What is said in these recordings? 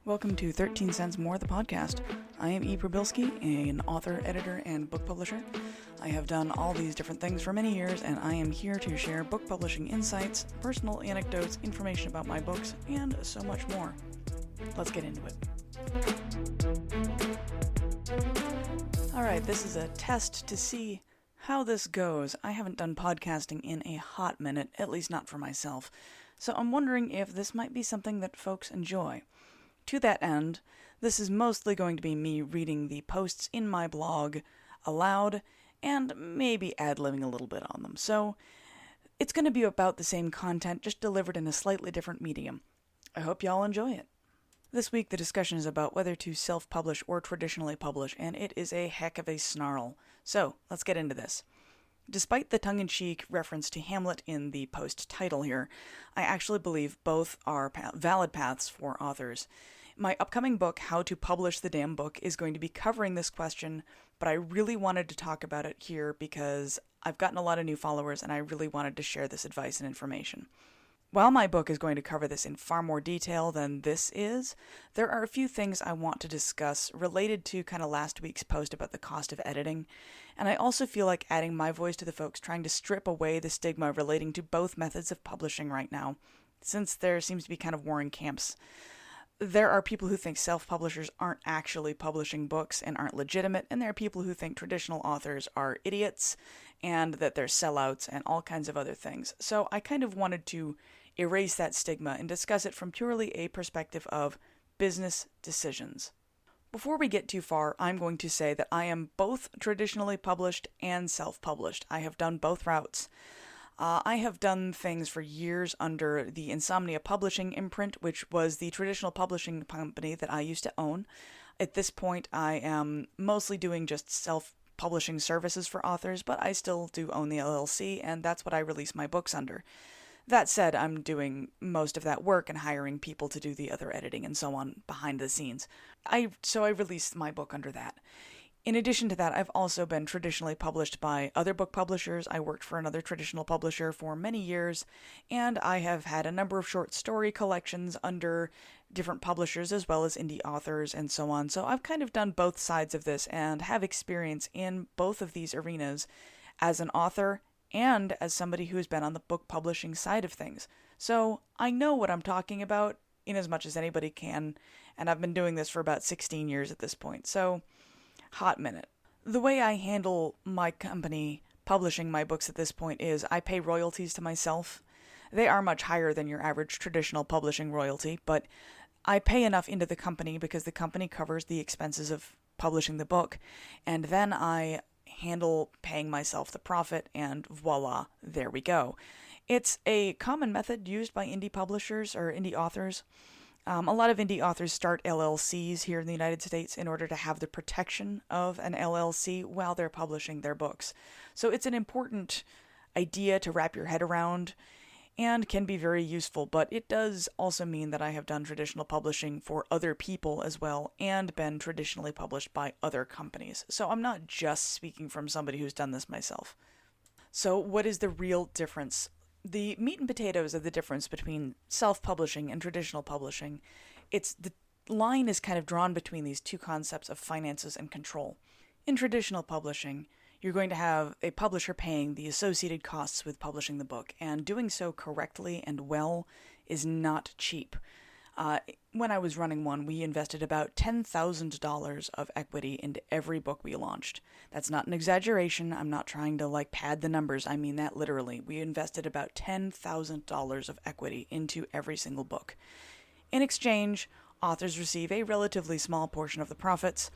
Welcome to 13 Cents More, the podcast. I am E. Probilski, an author, editor, and book publisher. I have done all these different things for many years, and I am here to share book publishing insights, personal anecdotes, information about my books, and so much more. Let's get into it. Alright, this is a test to see how this goes. I haven't done podcasting in a hot minute, at least not for myself, so I'm wondering if this might be something that folks enjoy. To that end, this is mostly going to be me reading the posts in my blog aloud and maybe ad-libbing a little bit on them. So it's going to be about the same content, just delivered in a slightly different medium. I hope y'all enjoy it. This week the discussion is about whether to self-publish or traditionally publish, and it is a heck of a snarl. So let's get into this. Despite the tongue-in-cheek reference to Hamlet in the post title here, I actually believe both are valid paths for authors. My upcoming book, How to Publish the Damn Book, is going to be covering this question, but I really wanted to talk about it here because I've gotten a lot of new followers and I really wanted to share this advice and information. While my book is going to cover this in far more detail than this is, there are a few things I want to discuss related to kind of last week's post about the cost of editing, and I also feel like adding my voice to the folks trying to strip away the stigma relating to both methods of publishing right now, since there seems to be kind of warring camps. There are people who think self-publishers aren't actually publishing books and aren't legitimate, and there are people who think traditional authors are idiots and that they're sellouts and all kinds of other things. So I kind of wanted to erase that stigma and discuss it from purely a perspective of business decisions. Before we get too far, I'm going to say that I am both traditionally published and self-published. I have done both routes. I have done things for years under the Insomnia Publishing imprint, which was the traditional publishing company that I used to own. At this point, I am mostly doing just self-publishing services for authors, but I still do own the LLC, and that's what I release my books under. That said, I'm doing most of that work and hiring people to do the other editing and so on behind the scenes. So I released my book under that. In addition to that, I've also been traditionally published by other book publishers. I worked for another traditional publisher for many years, and I have had a number of short story collections under different publishers as well as indie authors and so on. So I've kind of done both sides of this and have experience in both of these arenas as an author and as somebody who has been on the book publishing side of things. So I know what I'm talking about in as much as anybody can, and I've been doing this for about 16 years at this point. So hot minute. The way I handle my company publishing my books at this point is I pay royalties to myself. They are much higher than your average traditional publishing royalty, but I pay enough into the company because the company covers the expenses of publishing the book, and then I handle paying myself the profit, and voila, there we go. It's a common method used by indie publishers or indie authors. A lot of indie authors start LLCs here in the United States in order to have the protection of an LLC while they're publishing their books. So it's an important idea to wrap your head around and can be very useful, but it does also mean that I have done traditional publishing for other people as well and been traditionally published by other companies. So I'm not just speaking from somebody who's done this myself. So what is the real difference? The meat and potatoes of the difference between self-publishing and traditional publishing, the line is kind of drawn between these two concepts of finances and control. In traditional publishing, you're going to have a publisher paying the associated costs with publishing the book, and doing so correctly and well is not cheap. When I was running one, we invested about $10,000 of equity into every book we launched. That's not an exaggeration. I'm not trying to pad the numbers. I mean that literally. We invested about $10,000 of equity into every single book. In exchange, authors receive a relatively small portion of the profits,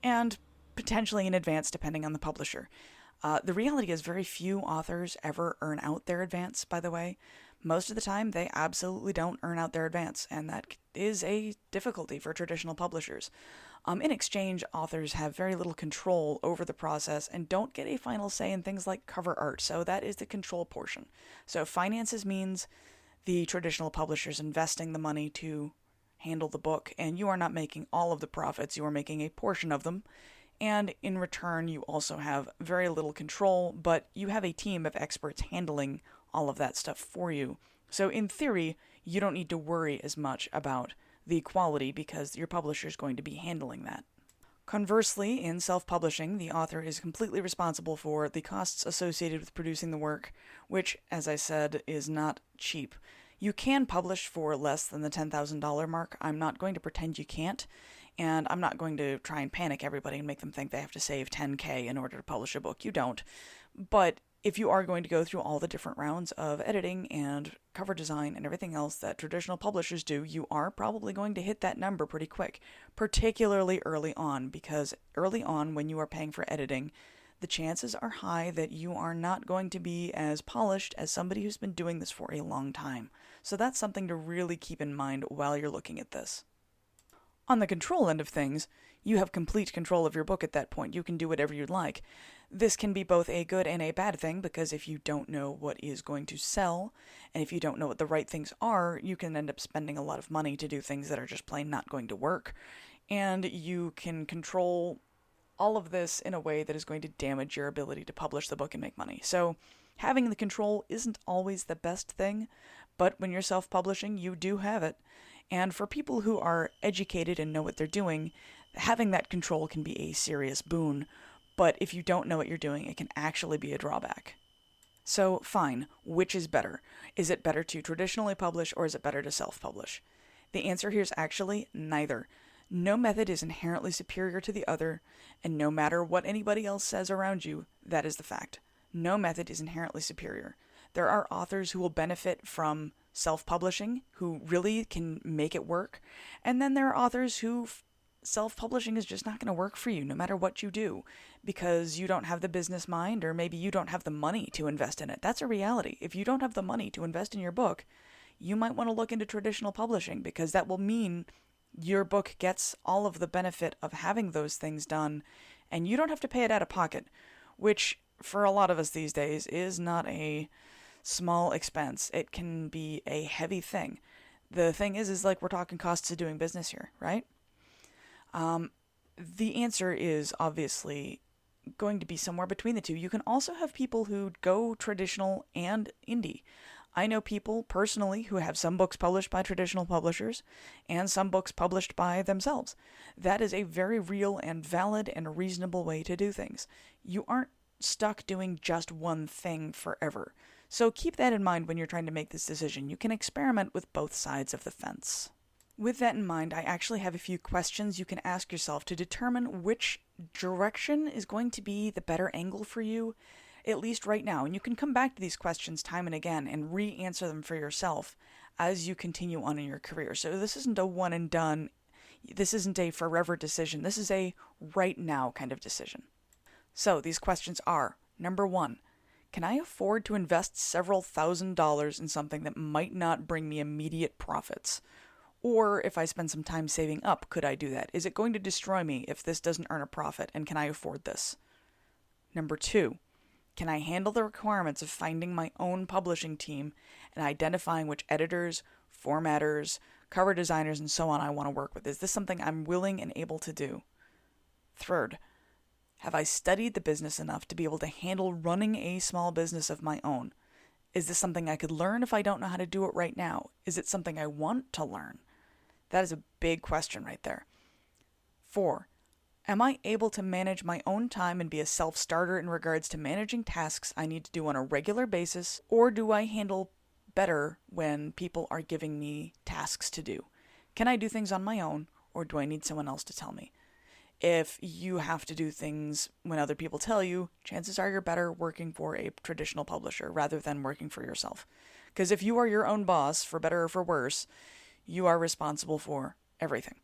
and potentially in advance depending on the publisher. The reality is very few authors ever earn out their advance, by the way. Most of the time, they absolutely don't earn out their advance, and that is a difficulty for traditional publishers. In exchange, authors have very little control over the process and don't get a final say in things like cover art, so that is the control portion. So finances means the traditional publishers investing the money to handle the book, and you are not making all of the profits, you are making a portion of them. And in return, you also have very little control, but you have a team of experts handling all of that stuff for you. So in theory, you don't need to worry as much about the quality because your publisher is going to be handling that. Conversely, in self-publishing, the author is completely responsible for the costs associated with producing the work, which, as I said, is not cheap. You can publish for less than the $10,000 mark. I'm not going to pretend you can't, and I'm not going to try and panic everybody and make them think they have to save $10K in order to publish a book. You don't. But if you are going to go through all the different rounds of editing and cover design and everything else that traditional publishers do, you are probably going to hit that number pretty quick, particularly early on, because early on when you are paying for editing, the chances are high that you are not going to be as polished as somebody who's been doing this for a long time. So that's something to really keep in mind while you're looking at this. On the control end of things, you have complete control of your book at that point. You can do whatever you'd like. This can be both a good and a bad thing, because if you don't know what is going to sell, and if you don't know what the right things are, you can end up spending a lot of money to do things that are just plain not going to work. And you can control all of this in a way that is going to damage your ability to publish the book and make money. So having the control isn't always the best thing, but when you're self-publishing, you do have it. And for people who are educated and know what they're doing, having that control can be a serious boon. But if you don't know what you're doing, it can actually be a drawback. So, fine, which is better? Is it better to traditionally publish, or is it better to self-publish? The answer here is actually neither. No method is inherently superior to the other, and no matter what anybody else says around you, that is the fact. No method is inherently superior. There are authors who will benefit from self-publishing, who really can make it work, and then there are authors who self-publishing is just not going to work for you no matter what you do, because you don't have the business mind, or maybe you don't have the money to invest in it. That's a reality. If you don't have the money to invest in your book, you might want to look into traditional publishing, because that will mean your book gets all of the benefit of having those things done, and you don't have to pay it out of pocket, which for a lot of us these days is not a small expense. It can be a heavy thing. The thing is like we're talking costs of doing business here, right? The answer is obviously going to be somewhere between the two. You can also have people who go traditional and indie. I know people personally who have some books published by traditional publishers and some books published by themselves. That is a very real and valid and reasonable way to do things. You aren't stuck doing just one thing forever. So keep that in mind when you're trying to make this decision. You can experiment with both sides of the fence. With that in mind, I actually have a few questions you can ask yourself to determine which direction is going to be the better angle for you, at least right now. And you can come back to these questions time and again and re-answer them for yourself as you continue on in your career. So this isn't a one and done. This isn't a forever decision. This is a right now kind of decision. So these questions are, number 1, can I afford to invest several $1,000s in something that might not bring me immediate profits? Or if I spend some time saving up, could I do that? Is it going to destroy me if this doesn't earn a profit, and can I afford this? Number 2, can I handle the requirements of finding my own publishing team and identifying which editors, formatters, cover designers, and so on I want to work with? Is this something I'm willing and able to do? Third, have I studied the business enough to be able to handle running a small business of my own? Is this something I could learn if I don't know how to do it right now? Is it something I want to learn? That is a big question right there. 4, am I able to manage my own time and be a self-starter in regards to managing tasks I need to do on a regular basis, or do I handle better when people are giving me tasks to do? Can I do things on my own, or do I need someone else to tell me? If you have to do things when other people tell you, chances are you're better working for a traditional publisher rather than working for yourself. Because if you are your own boss, for better or for worse, you are responsible for everything.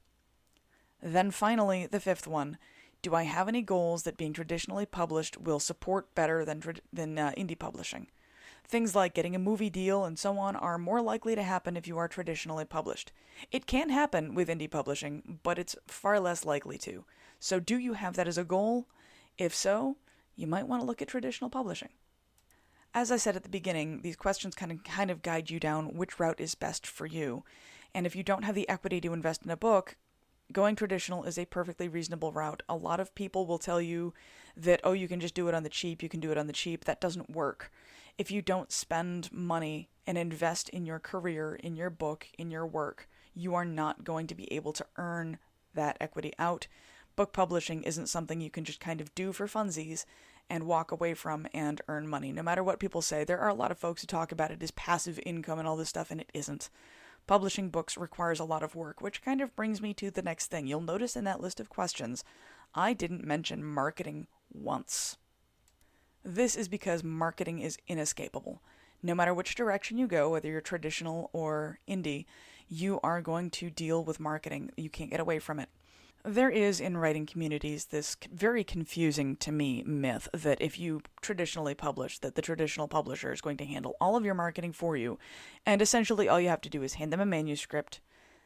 Then finally, the 5th one, do I have any goals that being traditionally published will support better than indie publishing? Things like getting a movie deal and so on are more likely to happen if you are traditionally published. It can happen with indie publishing, but it's far less likely to. So do you have that as a goal? If so, you might want to look at traditional publishing. As I said at the beginning, these questions kind of guide you down which route is best for you. And if you don't have the equity to invest in a book, going traditional is a perfectly reasonable route. A lot of people will tell you that, oh, you can just do it on the cheap, you can do it on the cheap. That doesn't work. If you don't spend money and invest in your career, in your book, in your work, you are not going to be able to earn that equity out. Book publishing isn't something you can just kind of do for funsies and walk away from and earn money. No matter what people say, there are a lot of folks who talk about it as passive income and all this stuff, and it isn't. Publishing books requires a lot of work, which kind of brings me to the next thing. You'll notice in that list of questions, I didn't mention marketing once. This is because marketing is inescapable. No matter which direction you go, whether you're traditional or indie, you are going to deal with marketing. You can't get away from it. There is, in writing communities, this very confusing to me myth that if you traditionally publish, that the traditional publisher is going to handle all of your marketing for you, and essentially all you have to do is hand them a manuscript,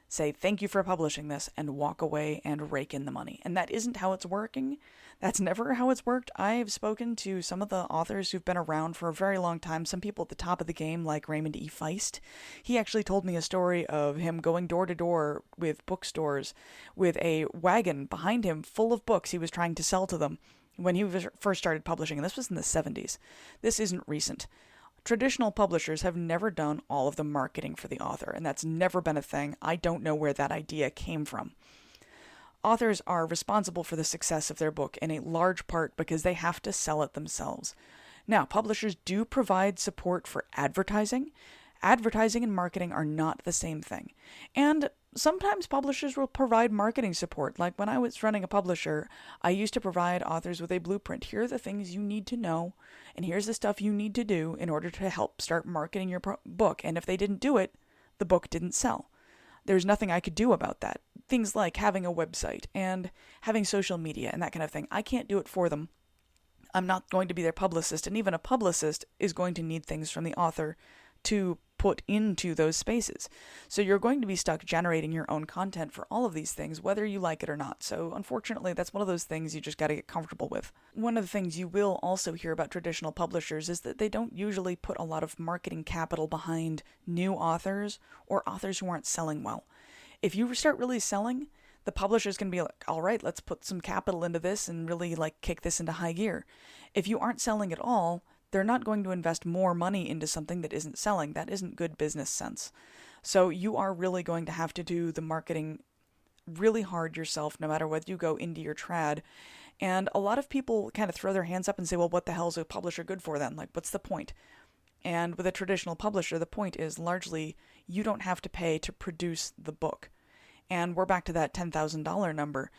say thank you for publishing this, and walk away and rake in the money. And that isn't how it's working. That's never how it's worked. I've spoken to some of the authors who've been around for a very long time, some people at the top of the game like Raymond E. Feist. He actually told me a story of him going door to door with bookstores with a wagon behind him full of books he was trying to sell to them when he first started publishing, and this was in the 70s. This isn't recent. Traditional publishers have never done all of the marketing for the author, and that's never been a thing. I don't know where that idea came from. Authors are responsible for the success of their book in a large part because they have to sell it themselves. Now, publishers do provide support for advertising. Advertising and marketing are not the same thing. And sometimes publishers will provide marketing support. Like when I was running a publisher, I used to provide authors with a blueprint. Here are the things you need to know, and here's the stuff you need to do in order to help start marketing your book. And if they didn't do it, the book didn't sell. There's nothing I could do about that. Things like having a website and having social media and that kind of thing. I can't do it for them. I'm not going to be their publicist, and even a publicist is going to need things from the author to put into those spaces. So you're going to be stuck generating your own content for all of these things, whether you like it or not. So unfortunately, that's one of those things you just got to get comfortable with. One of the things you will also hear about traditional publishers is that they don't usually put a lot of marketing capital behind new authors or authors who aren't selling well. If you start really selling, the publisher's going to be like, all right, let's put some capital into this and really kick this into high gear. If you aren't selling at all, they're not going to invest more money into something that isn't selling. That isn't good business sense. So you are really going to have to do the marketing really hard yourself, no matter whether you go indie or trad. And a lot of people kind of throw their hands up and say, well, what the hell is a publisher good for then? What's the point? And with a traditional publisher, the point is largely you don't have to pay to produce the book. And we're back to that $10,000 number.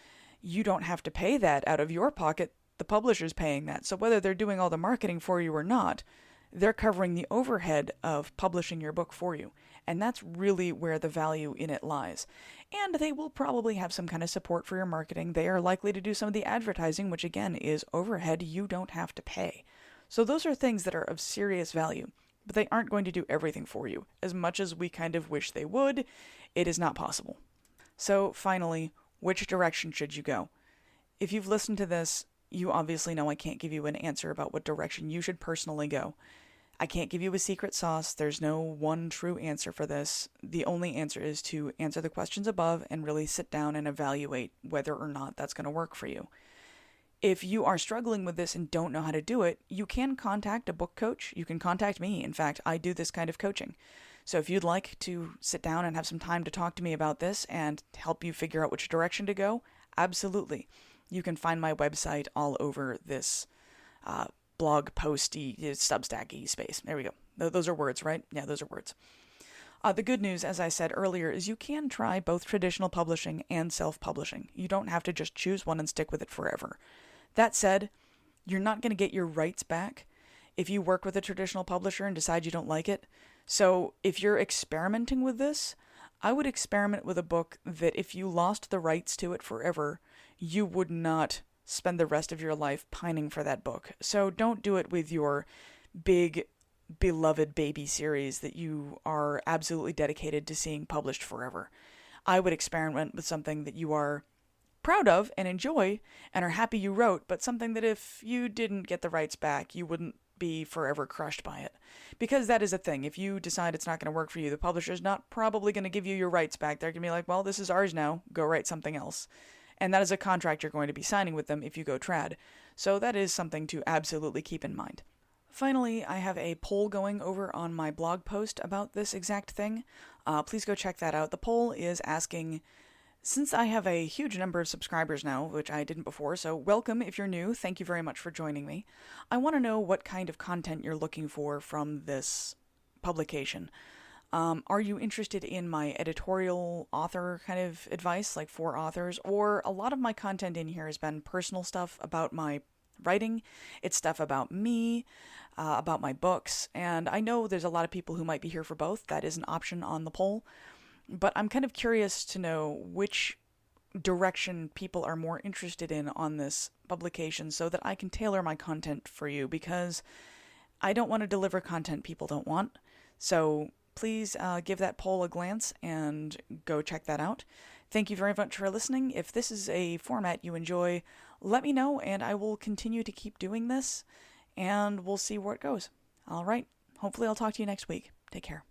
You don't have to pay that out of your pocket. The publisher's paying that. So whether they're doing all the marketing for you or not, they're covering the overhead of publishing your book for you. And that's really where the value in it lies. And they will probably have some kind of support for your marketing. They are likely to do some of the advertising, which again is overhead you don't have to pay. So those are things that are of serious value, but they aren't going to do everything for you. As much as we kind of wish they would, it is not possible. So finally, which direction should you go? If you've listened to this, you obviously know I can't give you an answer about what direction you should personally go. I can't give you a secret sauce. There's no one true answer for this. The only answer is to answer the questions above and really sit down and evaluate whether or not that's going to work for you. If you are struggling with this and don't know how to do it, you can contact a book coach. You can contact me. In fact, I do this kind of coaching. So if you'd like to sit down and have some time to talk to me about this and help you figure out which direction to go, absolutely. You can find my website all over this blog posty, Substack-y space. There we go. Those are words, right? Yeah, those are words. The good news, as I said earlier, is you can try both traditional publishing and self-publishing. You don't have to just choose one and stick with it forever. That said, you're not going to get your rights back if you work with a traditional publisher and decide you don't like it. So if you're experimenting with this, I would experiment with a book that if you lost the rights to it forever, you would not spend the rest of your life pining for that book. So don't do it with your big, beloved baby series that you are absolutely dedicated to seeing published forever. I would experiment with something that you are proud of and enjoy and are happy you wrote, but something that if you didn't get the rights back, you wouldn't be forever crushed by it. Because that is a thing. If you decide it's not going to work for you, the publisher's not probably going to give you your rights back. They're going to be like, well, this is ours now. Go write something else. And that is a contract you're going to be signing with them if you go trad. So that is something to absolutely keep in mind. Finally, I have a poll going over on my blog post about this exact thing. Please go check that out. The poll is asking, since I have a huge number of subscribers now, which I didn't before, so welcome if you're new. Thank you very much for joining me. I want to know what kind of content you're looking for from this publication. Are you interested in my editorial author kind of advice, like for authors? Or a lot of my content in here has been personal stuff about my writing. It's stuff about me, about my books, and I know there's a lot of people who might be here for both. That is an option on the poll. But I'm kind of curious to know which direction people are more interested in on this publication so that I can tailor my content for you, because I don't want to deliver content people don't want. So please give that poll a glance and go check that out. Thank you very much for listening. If this is a format you enjoy, let me know and I will continue to keep doing this, and we'll see where it goes. All right. Hopefully I'll talk to you next week. Take care.